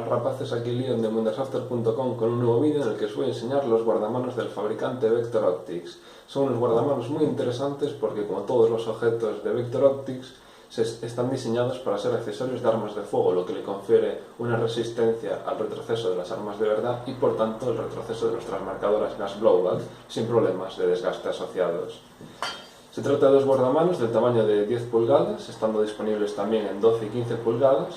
rapaces, aquí Leon de Mundersafter.com con un nuevo vídeo en el que os voy a enseñar los guardamanos del fabricante Vector Optics. Son unos guardamanos muy interesantes porque, como todos los objetos de Vector Optics, están diseñados para ser accesorios de armas de fuego, lo que le confiere una resistencia al retroceso de las armas de verdad y, por tanto, el retroceso de nuestras marcadoras gas blowback sin problemas de desgaste asociados. Se trata de dos guardamanos del tamaño de 10 pulgadas, estando disponibles también en 12 y 15 pulgadas,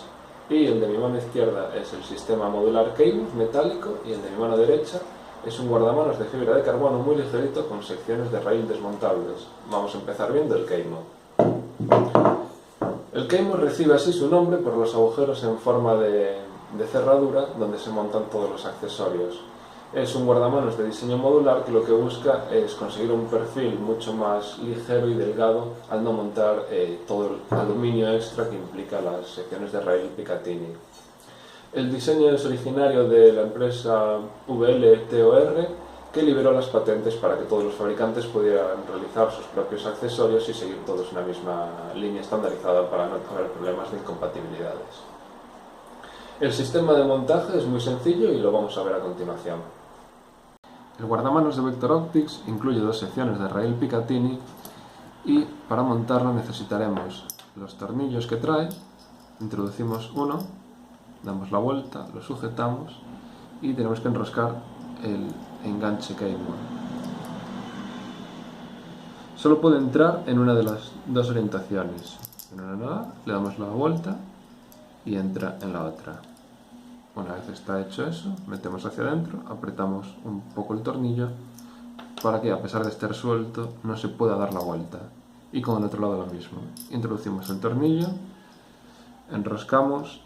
y el de mi mano izquierda es el sistema modular Keymouth metálico y el de mi mano derecha es un guardamanos de fibra de carbono muy ligerito con secciones de raíl desmontables. Vamos a empezar viendo el Keymouth. El Keymouth recibe así su nombre por los agujeros en forma de cerradura donde se montan todos los accesorios. Es un guardamanos de diseño modular que lo que busca es conseguir un perfil mucho más ligero y delgado al no montar todo el aluminio extra que implica las secciones de raíl Picatinny. El diseño es originario de la empresa VLTOR, que liberó las patentes para que todos los fabricantes pudieran realizar sus propios accesorios y seguir todos una misma línea estandarizada para no haber problemas de incompatibilidades. El sistema de montaje es muy sencillo y lo vamos a ver a continuación. El guardamanos de Vector Optics incluye dos secciones de raíl Picatinny y para montarlo necesitaremos los tornillos que trae. Introducimos uno, damos la vuelta, lo sujetamos y tenemos que enroscar el enganche Keymouth. Solo puede entrar en una de las dos orientaciones. En una le damos la vuelta y entra en la otra. Una vez está hecho eso, metemos hacia adentro, apretamos un poco el tornillo para que, a pesar de estar suelto, no se pueda dar la vuelta. Y con el otro lado lo mismo. Introducimos el tornillo, enroscamos,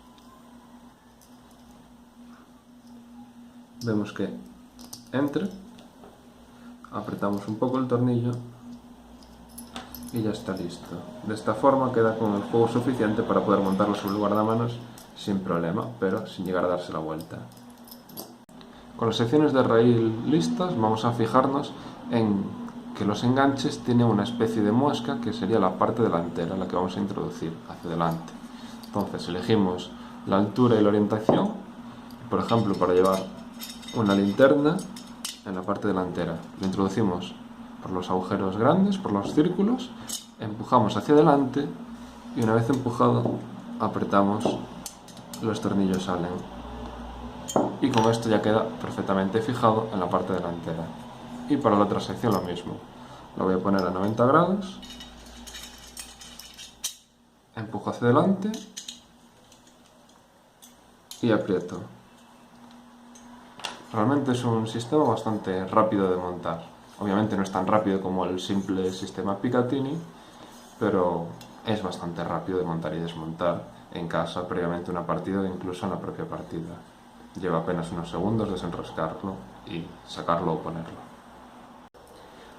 vemos que entre, apretamos un poco el tornillo y ya está listo. De esta forma queda con el juego suficiente para poder montarlo sobre el guardamanos sin problema, pero sin llegar a darse la vuelta. Con las secciones de raíl listas, vamos a fijarnos en que los enganches tienen una especie de muesca que sería la parte delantera, la que vamos a introducir hacia adelante. Entonces elegimos la altura y la orientación, por ejemplo, para llevar una linterna en la parte delantera. Lo introducimos por los agujeros grandes, por los círculos, empujamos hacia adelante y una vez empujado apretamos, los tornillos salen y con esto ya queda perfectamente fijado en la parte delantera. Y para la otra sección lo mismo, lo voy a poner a 90 grados, empujo hacia adelante y aprieto. Realmente es un sistema bastante rápido de montar. Obviamente no es tan rápido como el simple sistema Picatinny, pero es bastante rápido de montar y desmontar en casa previamente una partida o incluso en la propia partida. Lleva apenas unos segundos desenroscarlo y sacarlo o ponerlo.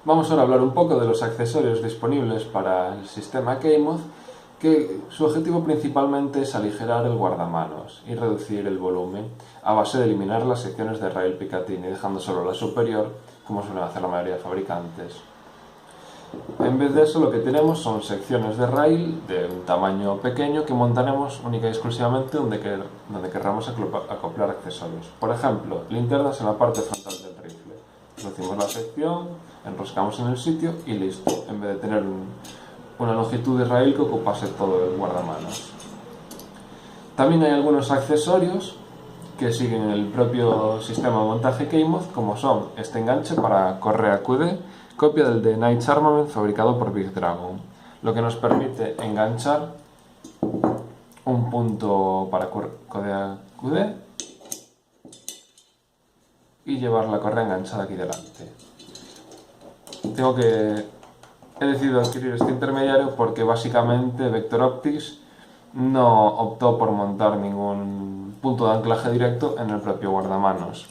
Vamos ahora a hablar un poco de los accesorios disponibles para el sistema Keymouth, que su objetivo principalmente es aligerar el guardamanos y reducir el volumen a base de eliminar las secciones de raíl Picatinny, dejando solo la superior, como suelen hacer la mayoría de fabricantes. En vez de eso, lo que tenemos son secciones de raíl de un tamaño pequeño que montaremos única y exclusivamente donde querramos acoplar accesorios. Por ejemplo, linternas en la parte frontal del rifle. Introducimos la sección, enroscamos en el sitio y listo, en vez de tener una longitud de raíl que ocupase todo el guardamanos. También hay algunos accesorios que siguen el propio sistema de montaje Keymouth, como son este enganche para correa QD, copia del de Knights Armament fabricado por Big Dragon, lo que nos permite enganchar un punto para correa QD y llevar la correa enganchada aquí delante. He decidido adquirir este intermediario porque básicamente Vector Optics no optó por montar ningún punto de anclaje directo en el propio guardamanos.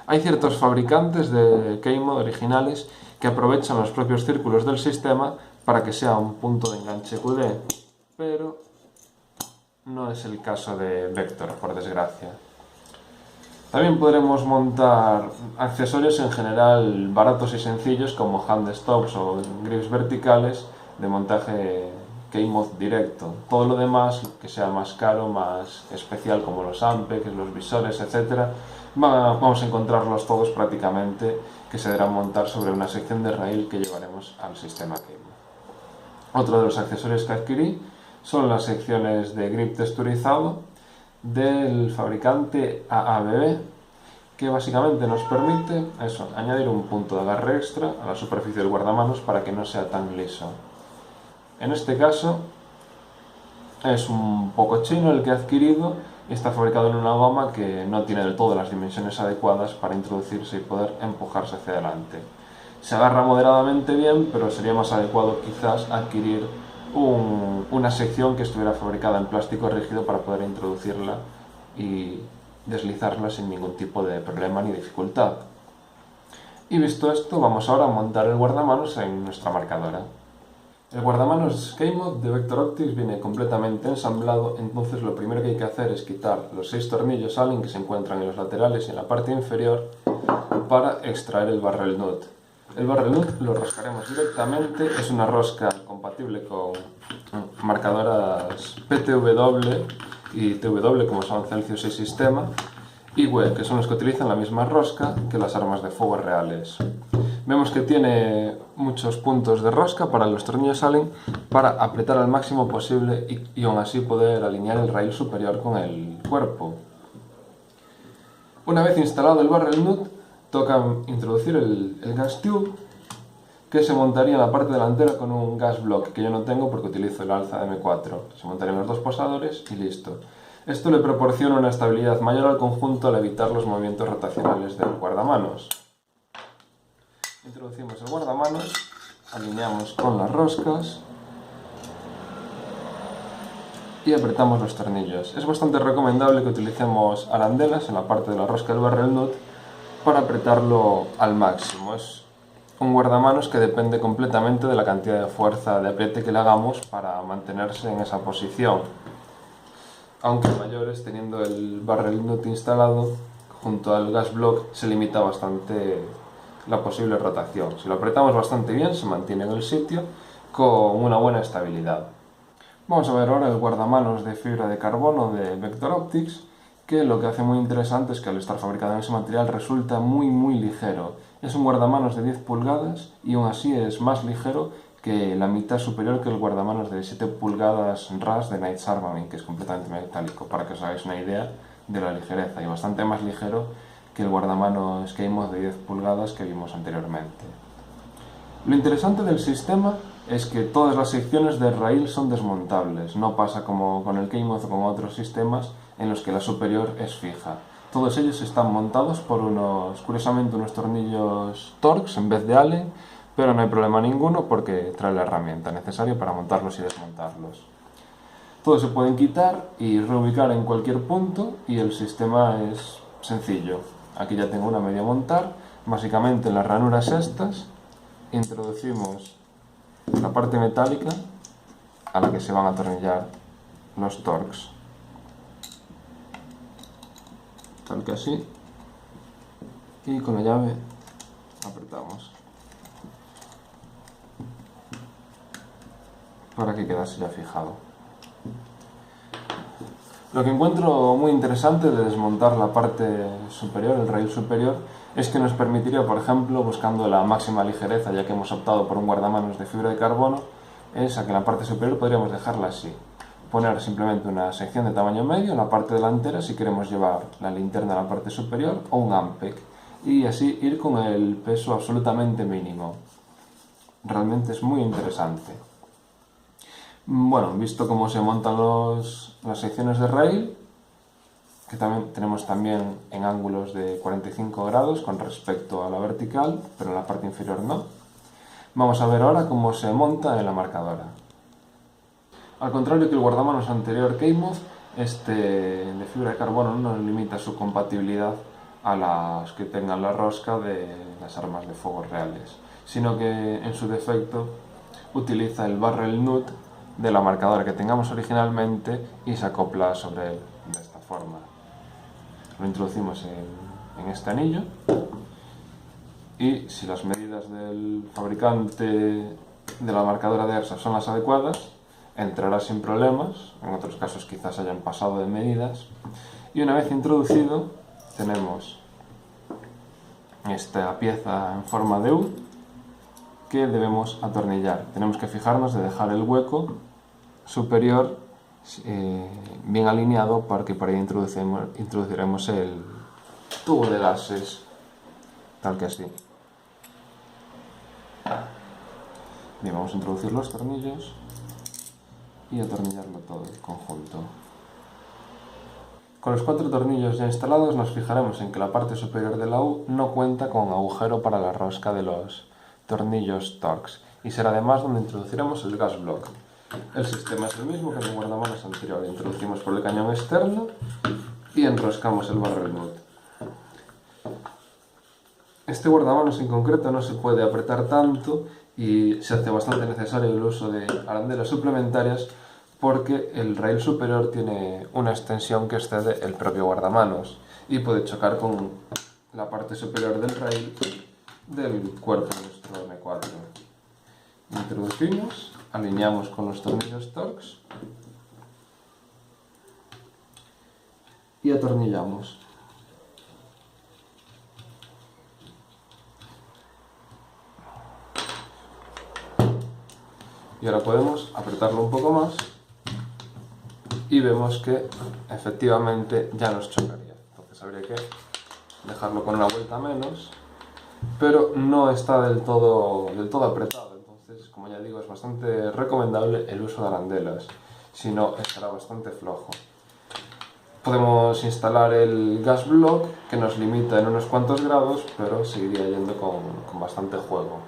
Hay ciertos fabricantes de Keymouth originales que aprovechan los propios círculos del sistema para que sea un punto de enganche QD, pero no es el caso de Vector, por desgracia. También podremos montar accesorios en general baratos y sencillos como hand stops o grips verticales de montaje K-Mod directo. Todo lo demás, que sea más caro, más especial, como los ampex, los visores, etc., vamos a encontrarlos todos prácticamente que se deberán montar sobre una sección de rail que llevaremos al sistema K-Mod. Otro de los accesorios que adquirí son las secciones de grip texturizado del fabricante AABB, que básicamente nos permite añadir un punto de agarre extra a la superficie del guardamanos para que no sea tan liso. En este caso es un poco chino el que he adquirido y está fabricado en una goma que no tiene del todo las dimensiones adecuadas para introducirse y poder empujarse hacia adelante. Se agarra moderadamente bien, pero sería más adecuado quizás adquirir una sección que estuviera fabricada en plástico rígido para poder introducirla y deslizarla sin ningún tipo de problema ni dificultad. Y visto esto, vamos ahora a montar el guardamanos en nuestra marcadora. El guardamanos K-Mod de Vector Optics viene completamente ensamblado, entonces lo primero que hay que hacer es quitar los 6 tornillos Allen que se encuentran en los laterales y en la parte inferior para extraer el barrel nut. El barrel nut lo roscaremos directamente, es una rosca compatible con marcadoras PTW y TW, como son Celsius y Sistema, y WEG, que son los que utilizan la misma rosca que las armas de fuego reales. Vemos que tiene muchos puntos de rosca para los tornillos Allen para apretar al máximo posible y aún así poder alinear el rail superior con el cuerpo. Una vez instalado el barrel nut, toca introducir el gas tube, que se montaría en la parte delantera con un gas block, que yo no tengo porque utilizo el Alza M4. Se montarían los dos posadores y listo. Esto le proporciona una estabilidad mayor al conjunto al evitar los movimientos rotacionales del guardamanos. Introducimos el guardamanos, alineamos con las roscas y apretamos los tornillos. Es bastante recomendable que utilicemos arandelas en la parte de la rosca del barrel nut para apretarlo al máximo. Es un guardamanos que depende completamente de la cantidad de fuerza de apriete que le hagamos para mantenerse en esa posición. Aunque mayores, teniendo el barrel nut instalado junto al gas block, se limita bastante la posible rotación. Si lo apretamos bastante bien, se mantiene en el sitio con una buena estabilidad. Vamos a ver ahora el guardamanos de fibra de carbono de Vector Optics, que lo que hace muy interesante es que al estar fabricado en ese material resulta muy ligero. Es un guardamanos de 10 pulgadas y aún así es más ligero que la mitad superior que el guardamanos de 7 pulgadas RAS de Knights Armament, que es completamente metálico, para que os hagáis una idea de la ligereza, y bastante más ligero que el guardamanos K-Mod de 10 pulgadas que vimos anteriormente. Lo interesante del sistema es que todas las secciones de rail son desmontables, no pasa como con el K-Mod o con otros sistemas en los que la superior es fija. Todos ellos están montados por curiosamente unos tornillos Torx en vez de Allen, pero no hay problema ninguno porque trae la herramienta necesaria para montarlos y desmontarlos. Todos se pueden quitar y reubicar en cualquier punto y el sistema es sencillo. Aquí ya tengo una media montar, básicamente en las ranuras estas introducimos la parte metálica a la que se van a atornillar los Torx, tal que así, y con la llave apretamos para que quedase ya fijado. Lo que encuentro muy interesante de desmontar la parte superior, el rail superior, es que nos permitiría, por ejemplo, buscando la máxima ligereza, ya que hemos optado por un guardamanos de fibra de carbono, es a que en la parte superior podríamos dejarla así. Poner simplemente una sección de tamaño medio en la parte delantera si queremos llevar la linterna a la parte superior o un ampec, y así ir con el peso absolutamente mínimo. Realmente es muy interesante. Bueno, visto cómo se montan las secciones de rail, que tenemos también en ángulos de 45 grados con respecto a la vertical, pero en la parte inferior no. Vamos a ver ahora cómo se monta en la marcadora. Al contrario que el guardamanos anterior K-Mod, este de fibra de carbono no limita su compatibilidad a las que tengan la rosca de las armas de fuego reales, sino que en su defecto utiliza el barrel nut de la marcadora que tengamos originalmente y se acopla sobre él de esta forma. Lo introducimos en este anillo y si las medidas del fabricante de la marcadora de ERSA son las adecuadas, entrará sin problemas, en otros casos quizás hayan pasado de medidas, y una vez introducido tenemos esta pieza en forma de U que debemos atornillar. Tenemos que fijarnos de dejar el hueco superior bien alineado porque por ahí introduciremos el tubo de gases, tal que así. Bien, vamos a introducir los tornillos y atornillarlo todo el conjunto. Con los 4 tornillos ya instalados nos fijaremos en que la parte superior de la U no cuenta con agujero para la rosca de los tornillos Torx y será además donde introduciremos el gas block. El sistema es el mismo que en el guardamanos anterior. Introducimos por el cañón externo y enroscamos el barrel nut. Este guardamanos en concreto no se puede apretar tanto y se hace bastante necesario el uso de arandelas suplementarias porque el rail superior tiene una extensión que excede el propio guardamanos y puede chocar con la parte superior del rail del cuerpo de nuestro M4. Introducimos, alineamos con los tornillos Torx y atornillamos. Y ahora podemos apretarlo un poco más y vemos que efectivamente ya nos chocaría. Entonces habría que dejarlo con una vuelta menos, pero no está del todo apretado. Entonces, como ya digo, es bastante recomendable el uso de arandelas, si no estará bastante flojo. Podemos instalar el gas block que nos limita en unos cuantos grados, pero seguiría yendo con bastante juego.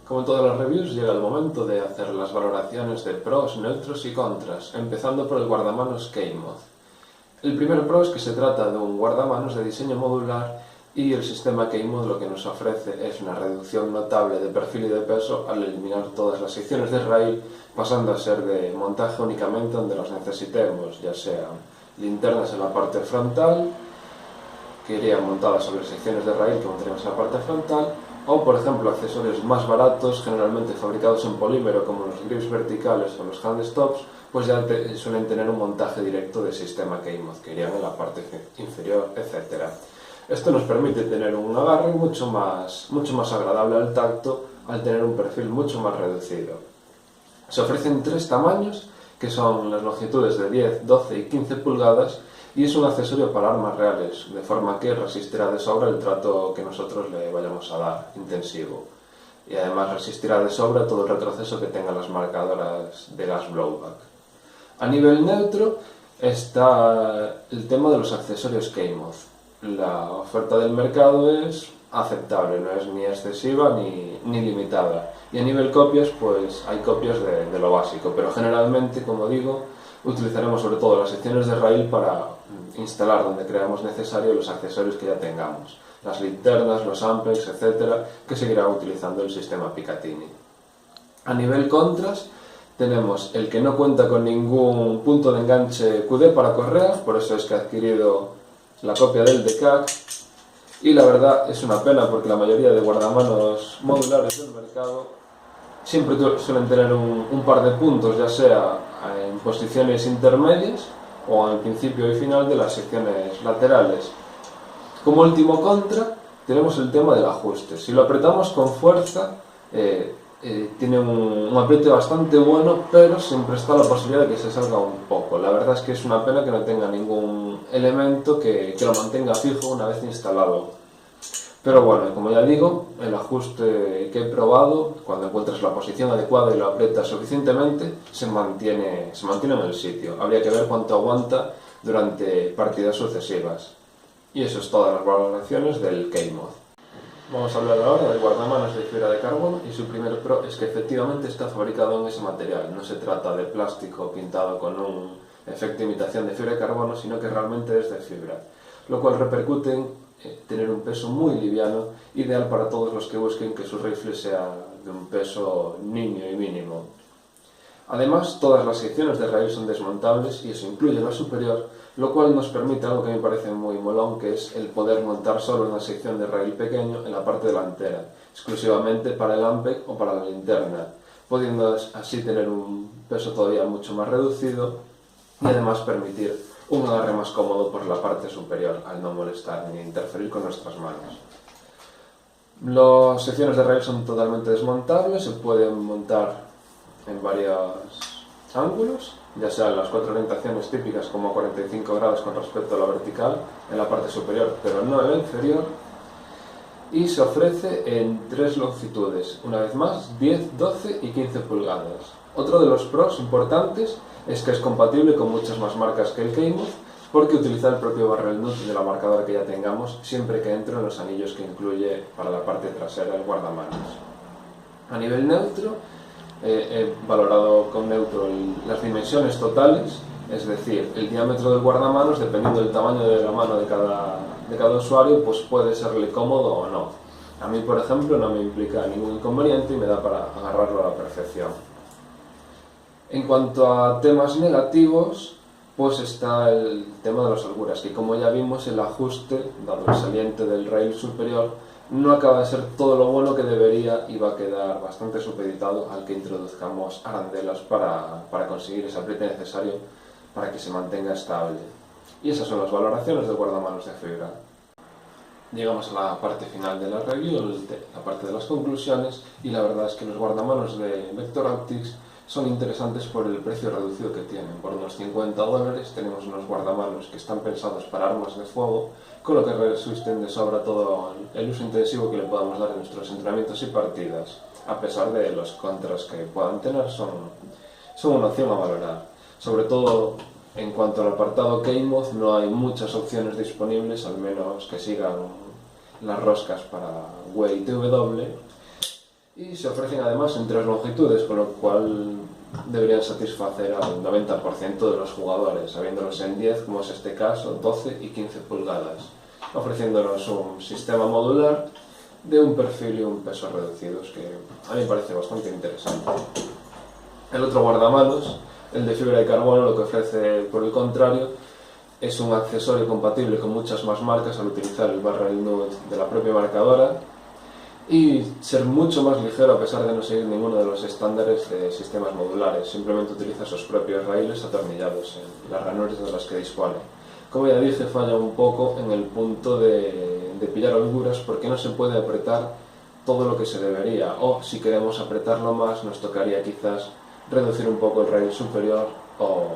Como en todas las reviews, llega el momento de hacer las valoraciones de pros, neutros y contras, empezando por el guardamanos K-Mod. El primer pro es que se trata de un guardamanos de diseño modular y el sistema K-Mod lo que nos ofrece es una reducción notable de perfil y de peso al eliminar todas las secciones de rail, pasando a ser de montaje únicamente donde los necesitemos, ya sean linternas en la parte frontal, que irían montadas sobre secciones de rail que montaríamos en la parte frontal, o por ejemplo accesorios más baratos, generalmente fabricados en polímero como los grips verticales o los hand stops, pues ya suelen tener un montaje directo de sistema K-Mod, que irían en la parte inferior, etc. Esto nos permite tener un agarre mucho más agradable al tacto al tener un perfil mucho más reducido. Se ofrecen 3 tamaños, que son las longitudes de 10, 12 y 15 pulgadas, y es un accesorio para armas reales, de forma que resistirá de sobra el trato que nosotros le vayamos a dar, intensivo. Y además resistirá de sobra todo el retroceso que tengan las marcadoras de gas blowback. A nivel neutro está el tema de los accesorios K-Mod. La oferta del mercado es aceptable, no es ni excesiva ni limitada. Y a nivel copias, pues hay copias de lo básico, pero generalmente, como digo, utilizaremos sobre todo las secciones de rail para instalar donde creamos necesario los accesorios que ya tengamos, las linternas, los ampex, etcétera, que seguirá utilizando el sistema Picatinny. A nivel contras tenemos el que no cuenta con ningún punto de enganche QD para correas, por eso es que he adquirido la copia del DCAC, y la verdad es una pena porque la mayoría de guardamanos modulares del mercado siempre suelen tener un par de puntos, ya sea en posiciones intermedias o en el principio y final de las secciones laterales. Como último contra tenemos el tema del ajuste. Si lo apretamos con fuerza tiene un apriete bastante bueno, pero siempre está la posibilidad de que se salga un poco. La verdad es que es una pena que no tenga ningún elemento que lo mantenga fijo una vez instalado. Pero bueno, como ya digo, el ajuste que he probado, cuando encuentras la posición adecuada y lo aprietas suficientemente, se mantiene en el sitio. Habría que ver cuánto aguanta durante partidas sucesivas. Y eso es todas las valoraciones del K-Mod. Vamos a hablar ahora del guardamanos de fibra de carbono y su primer pro es que efectivamente está fabricado en ese material. No se trata de plástico pintado con un efecto imitación de fibra de carbono, sino que realmente es de fibra, lo cual repercute en tener un peso muy liviano, ideal para todos los que busquen que su rifle sea de un peso niño y mínimo. Además, todas las secciones de rail son desmontables y eso incluye la superior, lo cual nos permite algo que me parece muy molón, que es el poder montar solo una sección de rail pequeño en la parte delantera, exclusivamente para el ampeg o para la linterna. pudiendo así tener un peso todavía mucho más reducido y además permitir un agarre más cómodo por la parte superior al no molestar ni interferir con nuestras manos. Las secciones de rail son totalmente desmontables, se pueden montar en varios ángulos, ya sean las 4 orientaciones típicas como 45 grados con respecto a la vertical en la parte superior, pero no en la inferior, y se ofrece en 3 longitudes, una vez más 10, 12 y 15 pulgadas. Otro de los pros importantes es que es compatible con muchas más marcas que el Keymouth, porque utiliza el propio barrel nut de la marcadora que ya tengamos siempre que entre en los anillos que incluye para la parte trasera el guardamanos. A nivel neutro, he valorado con neutro las dimensiones totales, es decir, el diámetro del guardamanos, dependiendo del tamaño de la mano de cada usuario, pues puede serle cómodo o no. A mí, por ejemplo, no me implica ningún inconveniente y me da para agarrarlo a la perfección. En cuanto a temas negativos, pues está el tema de las holguras, que como ya vimos, el ajuste, dado el saliente del rail superior, no acaba de ser todo lo bueno que debería y va a quedar bastante supeditado al que introduzcamos arandelas para conseguir ese apriete necesario para que se mantenga estable. Y esas son las valoraciones del guardamanos de fibra. Llegamos a la parte final de la review, la parte de las conclusiones, y la verdad es que los guardamanos de Vector Optics son interesantes por el precio reducido que tienen. Por unos $50 tenemos unos guardamanos que están pensados para armas de fuego, con lo que resisten de sobra todo el uso intensivo que le podamos dar en nuestros entrenamientos y partidas. A pesar de los contras que puedan tener, son una opción a valorar. Sobre todo en cuanto al apartado Keymouth, no hay muchas opciones disponibles, al menos que sigan las roscas para W y TW, y se ofrecen además en 3 longitudes, con lo cual deberían satisfacer al 90% de los jugadores, habiéndolos en 10, como es este caso, 12 y 15 pulgadas, ofreciéndonos un sistema modular de un perfil y un peso reducidos, que a mí me parece bastante interesante. El otro guardamanos, el de fibra de carbono, lo que ofrece, por el contrario, es un accesorio compatible con muchas más marcas al utilizar el barrel nut de la propia marcadora y ser mucho más ligero a pesar de no seguir ninguno de los estándares de sistemas modulares. Simplemente utiliza sus propios raíles atornillados en las ranuras de las que dispone. Como ya dije, falla un poco en el punto de pillar holguras porque no se puede apretar todo lo que se debería, o si queremos apretarlo más nos tocaría quizás reducir un poco el rail superior o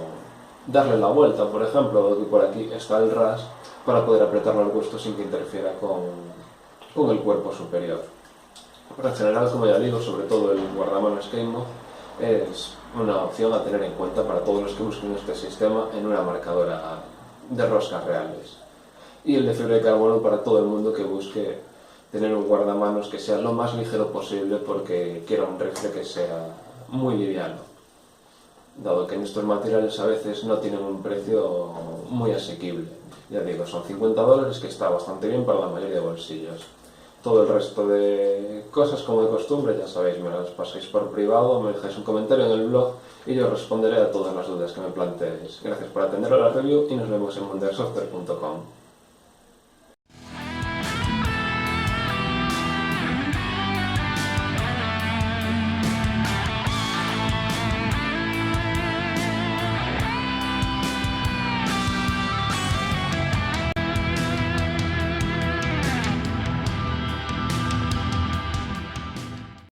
darle la vuelta, por ejemplo, que por aquí está el ras, para poder apretarlo al gusto sin que interfiera con el cuerpo superior. Pero en general, como ya digo, sobre todo el guardamanos Keymouth es una opción a tener en cuenta para todos los que busquen este sistema en una marcadora de roscas reales. Y el de fibra de carbono para todo el mundo que busque tener un guardamanos que sea lo más ligero posible porque quiera un rifle que sea muy liviano, dado que en estos materiales a veces no tienen un precio muy asequible. Ya digo, son $50, que está bastante bien para la mayoría de bolsillos. Todo el resto de cosas, como de costumbre, ya sabéis, me las pasáis por privado, me dejáis un comentario en el blog y yo responderé a todas las dudas que me planteéis. Gracias por atender a la review y nos vemos en mundialsoftware.com.